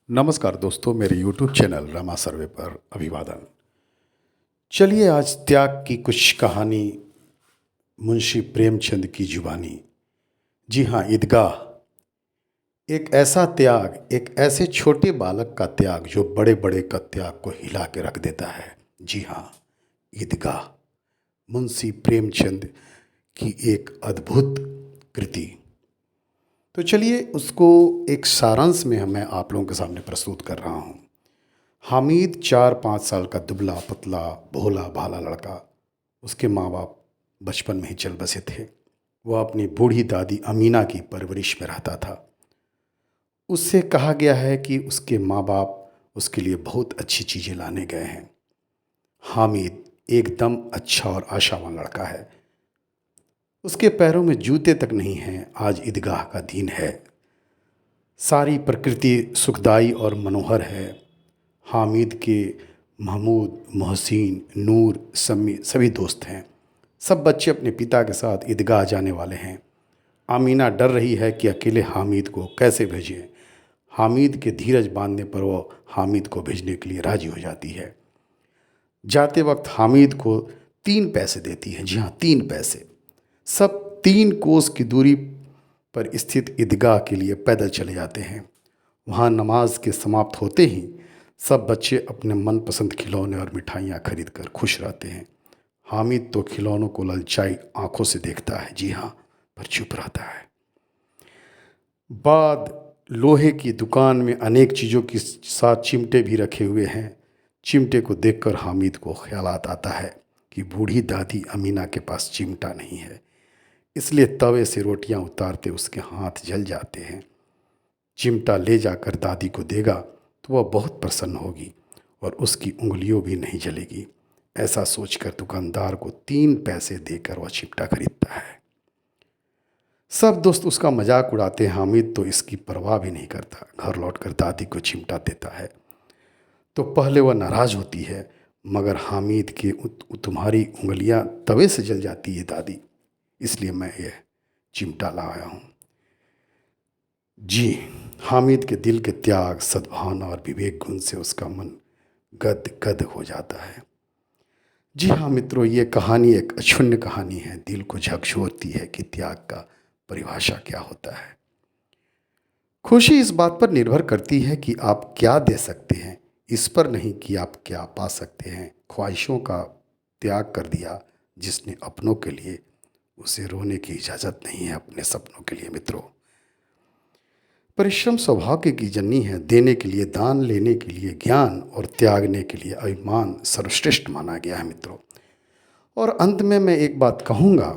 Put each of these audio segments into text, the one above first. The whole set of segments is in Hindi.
नमस्कार दोस्तों, मेरे YouTube चैनल रमा सर्वे पर अभिवादन। चलिए आज त्याग की कुछ कहानी मुंशी प्रेमचंद की जुबानी। जी हाँ, ईदगाह एक ऐसा त्याग, एक ऐसे छोटे बालक का त्याग जो बड़े बड़े का त्याग को हिला के रख देता है। जी हाँ, ईदगाह मुंशी प्रेमचंद की एक अद्भुत कृति। तो चलिए उसको एक सारांश में मैं आप लोगों के सामने प्रस्तुत कर रहा हूँ। हामिद 4-5 साल का दुबला पतला भोला भाला लड़का। उसके माँ बाप बचपन में ही चल बसे थे। वह अपनी बूढ़ी दादी अमीना की परवरिश में रहता था। उससे कहा गया है कि उसके माँ बाप उसके लिए बहुत अच्छी चीज़ें लाने गए हैं। हामिद एकदम अच्छा और आशावान लड़का है। उसके पैरों में जूते तक नहीं हैं। आज ईदगाह का दिन है। सारी प्रकृति सुखदाई और मनोहर है। हामिद के महमूद, मोहसिन, नूर, सम्मी सभी दोस्त हैं। सब बच्चे अपने पिता के साथ ईदगाह जाने वाले हैं। आमीना डर रही है कि अकेले हामिद को कैसे भेजें। हामिद के धीरज बांधने पर वो हामिद को भेजने के लिए राजी हो जाती है। जाते वक्त हामिद को 3 पैसे देती है। जी हाँ, 3 पैसे। सब 3 कोस की दूरी पर स्थित ईदगाह के लिए पैदल चले जाते हैं। वहाँ नमाज के समाप्त होते ही सब बच्चे अपने मनपसंद खिलौने और मिठाइयाँ खरीद कर खुश रहते हैं। हामिद तो खिलौनों को ललचाई आंखों से देखता है। जी हाँ, पर चुप रहता है। बाद लोहे की दुकान में अनेक चीज़ों के साथ चिमटे भी रखे हुए हैं। चिमटे को देखकर हामिद को ख्यालात आता है कि बूढ़ी दादी अमीना के पास चिमटा नहीं है, इसलिए तवे से रोटियां उतारते उसके हाथ जल जाते हैं। चिमटा ले जाकर दादी को देगा तो वह बहुत प्रसन्न होगी और उसकी उंगलियों भी नहीं जलेगी। ऐसा सोचकर दुकानदार को 3 पैसे देकर वह चिमटा खरीदता है। सब दोस्त उसका मजाक उड़ाते हैं। हामिद तो इसकी परवाह भी नहीं करता। घर लौटकर दादी को चिमटा देता है तो पहले वह नाराज़ होती है, मगर हामिद के तुम्हारी उंगलियां तवे से जल जाती है दादी, इसलिए मैं यह चिमटा लाया हूँ। जी, हामिद के दिल के त्याग, सद्भावना और विवेक गुण से उसका मन गद गद हो जाता है। जी हाँ मित्रों, ये कहानी एक अक्षुण्ण कहानी है। दिल को झकझोरती है कि त्याग का परिभाषा क्या होता है। खुशी इस बात पर निर्भर करती है कि आप क्या दे सकते हैं, इस पर नहीं कि आप क्या पा सकते हैं। ख्वाहिशों का त्याग कर दिया जिसने अपनों के लिए, उसे रोने की इजाज़त नहीं है अपने सपनों के लिए। मित्रों, परिश्रम सौभाग्य की जननी है। देने के लिए दान, लेने के लिए ज्ञान और त्यागने के लिए अभिमान सर्वश्रेष्ठ माना गया है मित्रों। और अंत में मैं एक बात कहूँगा,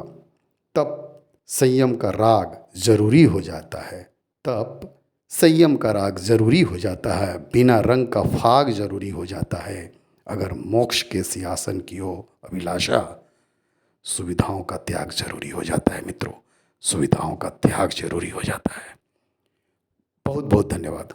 तब संयम का राग ज़रूरी हो जाता है। तब संयम का राग ज़रूरी हो जाता है। बिना रंग का फाग ज़रूरी हो जाता है। अगर मोक्ष के सिंहासन की हो अभिलाषा, सुविधाओं का त्याग ज़रूरी हो जाता है मित्रों। सुविधाओं का त्याग ज़रूरी हो जाता है। बहुत बहुत धन्यवाद।